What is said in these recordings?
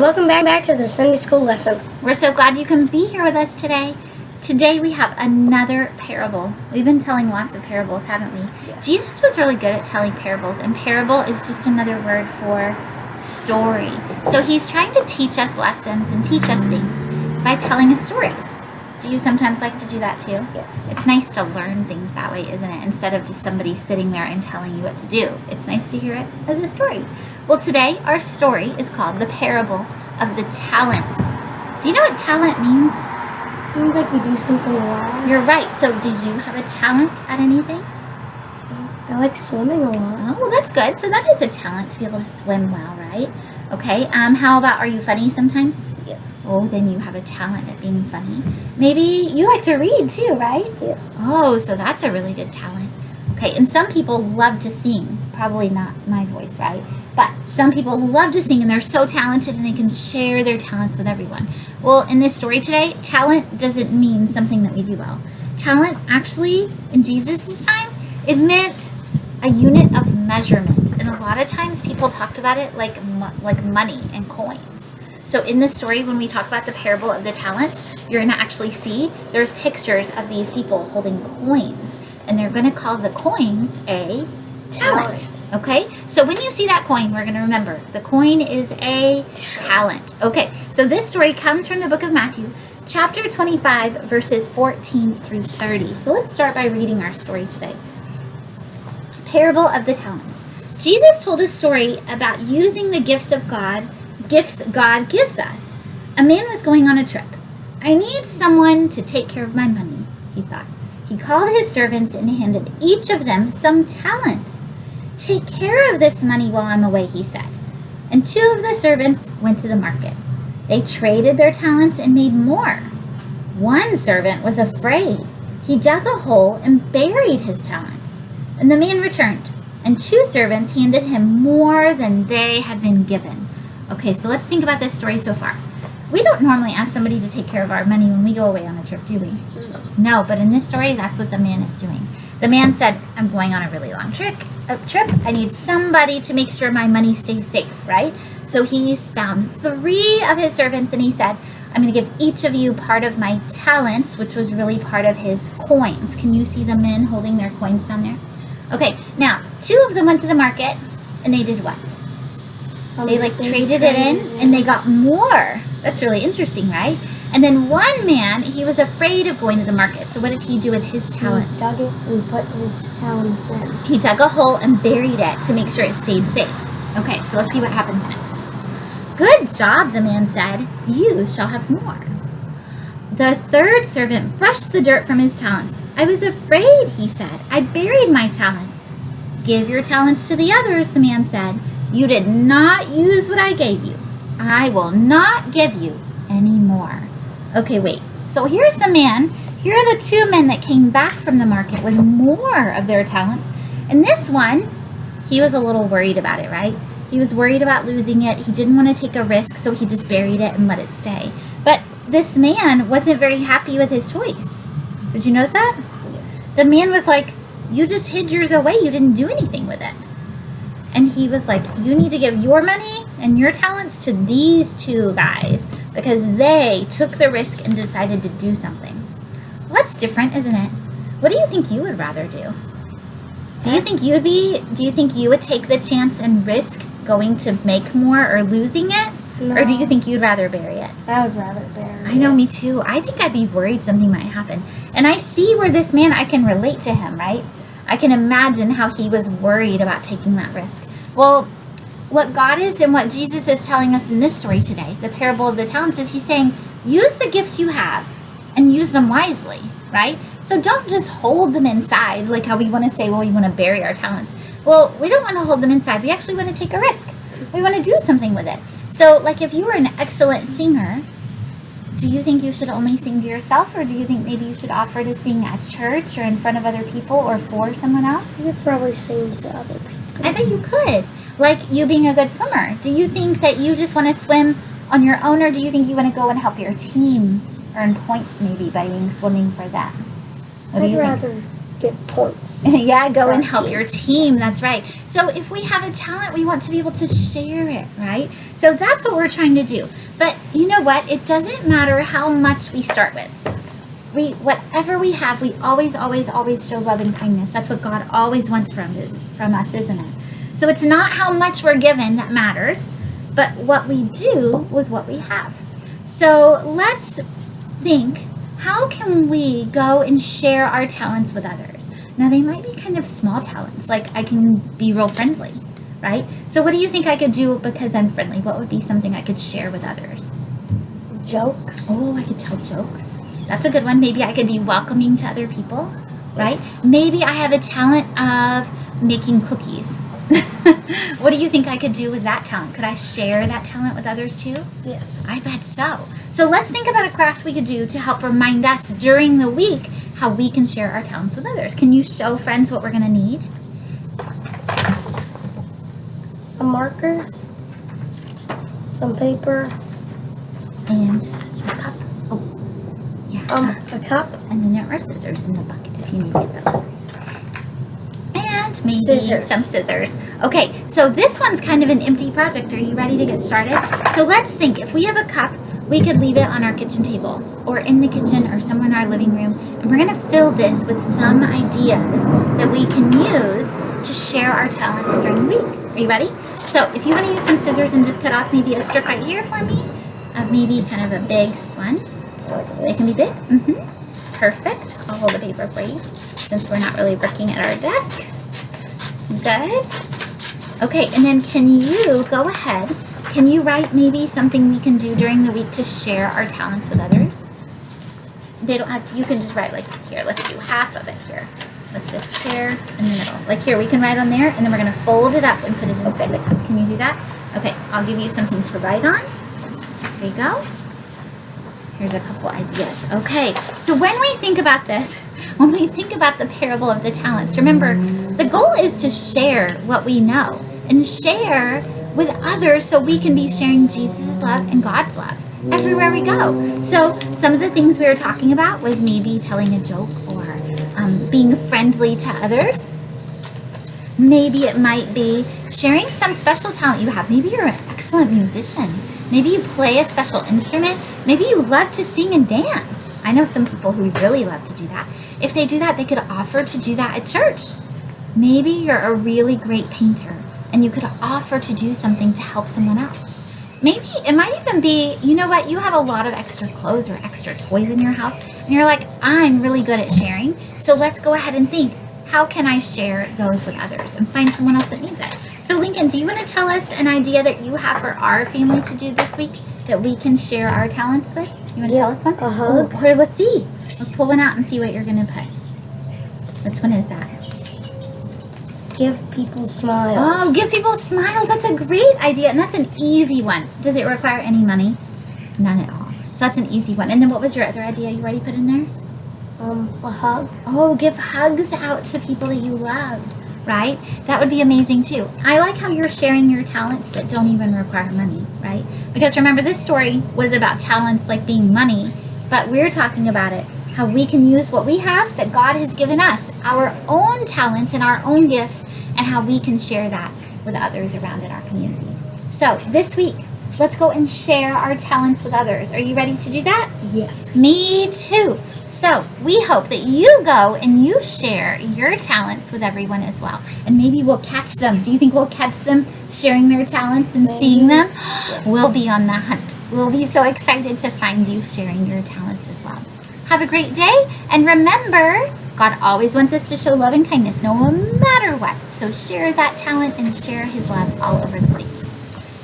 Welcome back to the Sunday school lesson. We're so glad you can be here with us today. Today we have another parable. We've been telling lots of parables, haven't we? Yes. Jesus was really good at telling parables, and parable is just another word for story. So he's trying to teach us lessons and teach us things by telling us stories. Do you sometimes like to do that too? Yes. It's nice to learn things that way, isn't it? Instead of just somebody sitting there and telling you what to do. It's nice to hear it as a story. Well, today our story is called The Parable of the Talents. Do you know what talent means? Seems like you do something well. You're right. So do you have a talent at anything? I like swimming a lot. Oh, well, that's good. So that is a talent to be able to swim well, right? Okay. How about, are you funny sometimes? Yes. Oh, then you have a talent at being funny. Maybe you like to read too, right? Yes. Oh, so that's a really good talent. Okay, and some people love to sing. Probably not my voice, right? But some people love to sing and they're so talented and they can share their talents with everyone. Well, in this story today, talent doesn't mean something that we do well. Talent actually, in Jesus' time, it meant a unit of measurement. And a lot of times people talked about it like money and coins. So in this story, when we talk about the parable of the talents, you're going to actually see there's pictures of these people holding coins. And they're going to call the coins a talent. Okay? So when you see that coin, we're going to remember the coin is a talent. Okay, so this story comes from the book of Matthew, chapter 25, verses 14 through 30. So let's start by reading our story today. Parable of the Talents. Jesus told a story about using the gifts God gives us. A man was going on a trip. I need someone to take care of my money, he thought. He called his servants and handed each of them some talents. Take care of this money while I'm away, he said. And 2 of the servants went to the market. They traded their talents and made more. One servant was afraid. He dug a hole and buried his talents. And the man returned, and 2 servants handed him more than they had been given. Okay, so let's think about this story so far. We don't normally ask somebody to take care of our money when we go away on a trip, do we? No, but in this story, that's what the man is doing. The man said, I'm going on a really long trip. I need somebody to make sure my money stays safe, right? So he's found 3 of his servants and he said, I'm going to give each of you part of my talents, which was really part of his coins. Can you see the men holding their coins down there? Okay, now 2 of them went to the market and they did what? They traded it in and they got more. That's really interesting, right? And then one man, he was afraid of going to the market. So what did he do with his talents? He dug it and put his talents in. He dug a hole and buried it to make sure it stayed safe. Okay, so let's see what happens next. Good job, the man said. You shall have more. The 3rd servant brushed the dirt from his talents. I was afraid, he said. I buried my talent. Give your talents to the others, the man said. You did not use what I gave you. I will not give you any more. Okay, wait. So here's the man. Here are the 2 men that came back from the market with more of their talents. And this one, he was a little worried about it, right? He was worried about losing it. He didn't want to take a risk, so he just buried it and let it stay. But this man wasn't very happy with his choice. Did you notice that? Yes. The man was like, you just hid yours away. You didn't do anything with it. And he was like, you need to give your money and your talents to these 2 guys because they took the risk and decided to do something. Well, that's different, isn't it? What do you think you would rather do? Do you think you would take the chance and risk going to make more or losing it? No. Or do you think you'd rather bury it? I would rather bury it. I know, me too. I think I'd be worried something might happen. And I see where this man, I can relate to him, right? I can imagine how he was worried about taking that risk. Well, what God is and what Jesus is telling us in this story today, the parable of the talents, is he's saying, use the gifts you have and use them wisely, right? So don't just hold them inside like how we want to say, well, we want to bury our talents. Well, we don't want to hold them inside. We actually want to take a risk. We want to do something with it. So like if you were an excellent singer, do you think you should only sing to yourself, or do you think maybe you should offer to sing at church or in front of other people or for someone else? You could probably sing to other people. I bet you could. Like you being a good swimmer. Do you think that you just want to swim on your own, or do you think you want to go and help your team earn points maybe by swimming for them? What do I'd you rather think? get points. Yeah, go and Our help team. your team. That's right. So if we have a talent, we want to be able to share it, right? So that's what we're trying to do. But you know what? It doesn't matter how much we start with. Whatever we have, we always show love and kindness. That's what God always wants from us, isn't it? So it's not how much we're given that matters, but what we do with what we have. So let's think, how can we go and share our talents with others? Now, they might be kind of small talents, like I can be real friendly, right? So what do you think I could do because I'm friendly? What would be something I could share with others? Jokes. Oh, I could tell jokes. That's a good one. Maybe I could be welcoming to other people, right? Maybe I have a talent of making cookies. What do you think I could do with that talent? Could I share that talent with others too? Yes. I bet so. So let's think about a craft we could do to help remind us during the week how we can share our talents with others. Can you show friends what we're going to need? Some markers. Some paper. And a cup. Oh, yeah. A cup. And then there are scissors in the bucket if you need those. And maybe Scissors. some scissors. Okay, so this one's kind of an empty project. Are you ready to get started? So let's think. If we have a cup, we could leave it on our kitchen table or in the kitchen or somewhere in our living room. And we're going to fill this with some ideas that we can use to share our talents during the week. Are you ready? So if you want to use some scissors and just cut off maybe a strip right here for me, of maybe kind of a big one. They can be big. Perfect. I'll hold the paper for you since we're not really working at our desk. Good. Okay, and then can you go ahead? Can you write maybe something we can do during the week to share our talents with others? They don't have to, you can just write like here, let's do half of it here. Let's just share in the middle. Like here, we can write on there and then we're gonna fold it up and put it inside the cup. Can you do that? Okay, I'll give you something to write on. There you go. Here's a couple ideas. Okay, so when we think about this, when we think about the parable of the talents, remember, the goal is to share what we know and share with others so we can be sharing Jesus' love and God's love everywhere we go. So some of the things we were talking about was maybe telling a joke or being friendly to others. Maybe it might be sharing some special talent you have. Maybe you're an excellent musician. Maybe you play a special instrument. Maybe you love to sing and dance. I know some people who really love to do that. If they do that, they could offer to do that at church. Maybe you're a really great painter and you could offer to do something to help someone else. Maybe it might even be, you know what, you have a lot of extra clothes or extra toys in your house and you're like, I'm really good at sharing. So let's go ahead and think, how can I share those with others and find someone else that needs it? So Lincoln, do you want to tell us an idea that you have for our family to do this week that we can share our talents with? You want to tell us one? A hug. Oh, here, let's see. Let's pull one out and see what you're going to put. Which one is that? Give people smiles. Oh, give people smiles. That's a great idea. And that's an easy one. Does it require any money? None at all. So that's an easy one. And then what was your other idea you already put in there? A hug. Oh, give hugs out to people that you love, right? That would be amazing too. I like how you're sharing your talents that don't even require money, right? Because remember, this story was about talents like being money, but we're talking about it, how we can use what we have that God has given us, our own talents and our own gifts, and how we can share that with others around in our community. So this week, let's go and share our talents with others. Are you ready to do that? Yes. Me too. So we hope that you go and you share your talents with everyone as well. And maybe we'll catch them. Do you think we'll catch them sharing their talents and seeing them? Yes. We'll be on the hunt. We'll be so excited to find you sharing your talents as well. Have a great day. And remember, God always wants us to show love and kindness no matter what. So share that talent and share his love all over the place.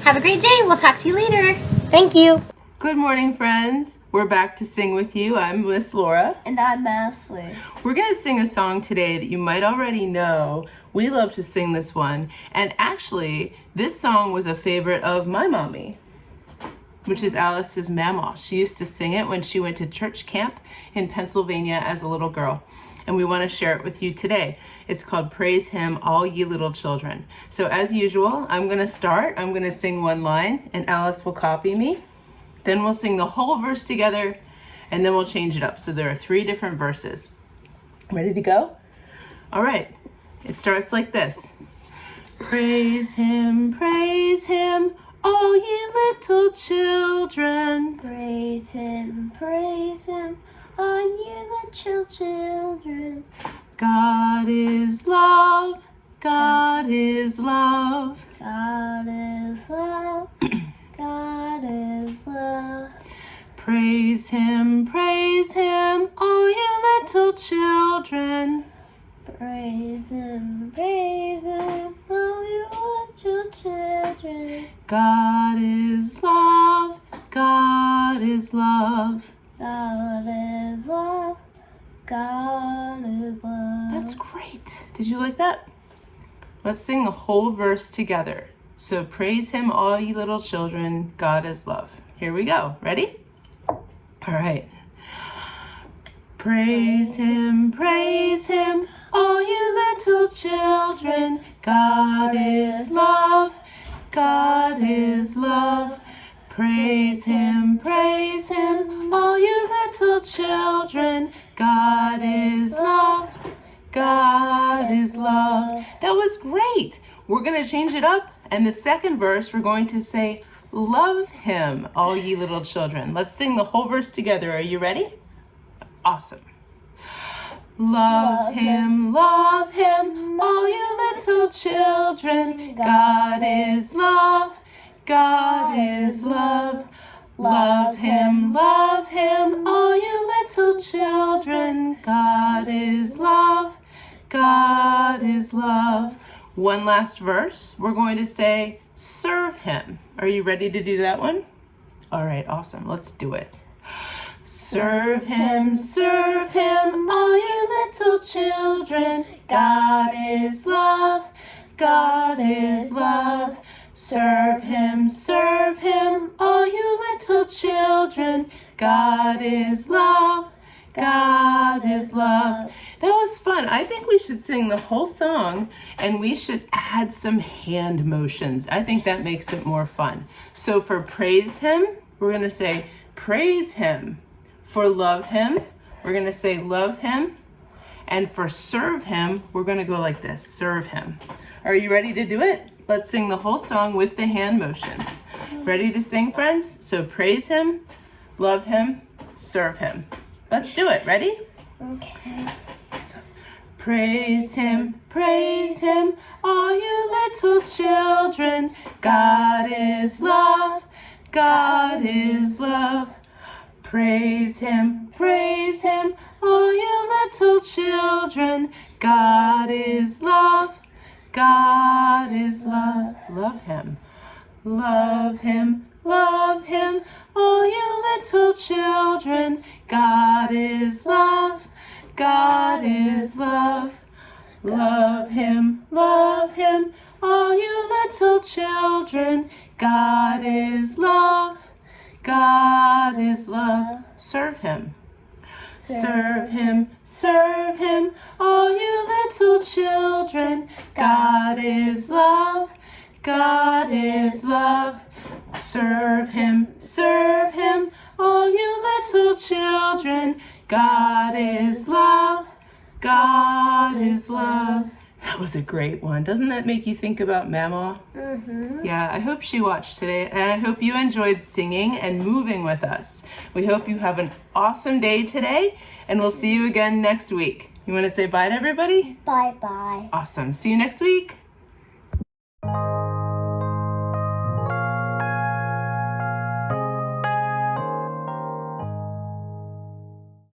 Have a great day. We'll talk to you later. Thank you. Good morning, friends. We're back to sing with you. I'm Miss Laura. And I'm Ashley. We're going to sing a song today that you might already know. We love to sing this one. And actually, this song was a favorite of my mommy, which is Alice's mama. She used to sing it when she went to church camp in Pennsylvania as a little girl. And we want to share it with you today. It's called Praise Him, All Ye Little Children. So as usual, I'm going to start. I'm going to sing one line and Alice will copy me. Then we'll sing the whole verse together and then we'll change it up. So there are 3 different verses. Ready to go? All right, it starts like this. Praise him, all ye little children. Praise him, all you little children. God is love, God is love. God is love, God is love. Praise him, all you little children. Praise him, all you little children. God is love, God is love. God is love, God is love. That's great. Did you like that? Let's sing the whole verse together. So praise him, all ye little children. God is love. Here we go. Ready? All right. Praise him, all you little children. God is love, God is love. Praise him, all you little children. God is love, God is love. That was great. We're going to change it up. And the second verse, we're going to say, love him, all ye little children. Let's sing the whole verse together. Are you ready? Awesome. Love him, all you little children. God is love, God is love. Love him, all you little children. God is love, God is love. One last verse. We're going to say, serve him. Are you ready to do that one? All right, awesome. Let's do it. Serve him, all you little children. God is love, God is love. Serve him, all you little children. God is love, God is love. That was fun. I think we should sing the whole song and we should add some hand motions. I think that makes it more fun. So for praise him, we're going to say praise him. For love him, we're going to say love him. And for serve him, we're going to go like this, serve him. Are you ready to do it? Let's sing the whole song with the hand motions. Ready to sing, friends? So praise him, love him, serve him. Let's do it. Ready? Okay. Praise him, all you little children. God is love, God is love. Praise him, all you little children. God is love, God is love. Love him, all you little children. God is love, God is love. Love him, all you little children. God is love, God is love. Serve him. Serve him, all you little children. God is love, God is love. Serve him, all you little children. God is love, God is love. That was a great one. Doesn't that make you think about Mama? Mm-hmm. Yeah, I hope she watched today, and I hope you enjoyed singing and moving with us. We hope you have an awesome day today, and we'll see you again next week. You want to say bye to everybody? Bye-bye. Awesome. See you next week.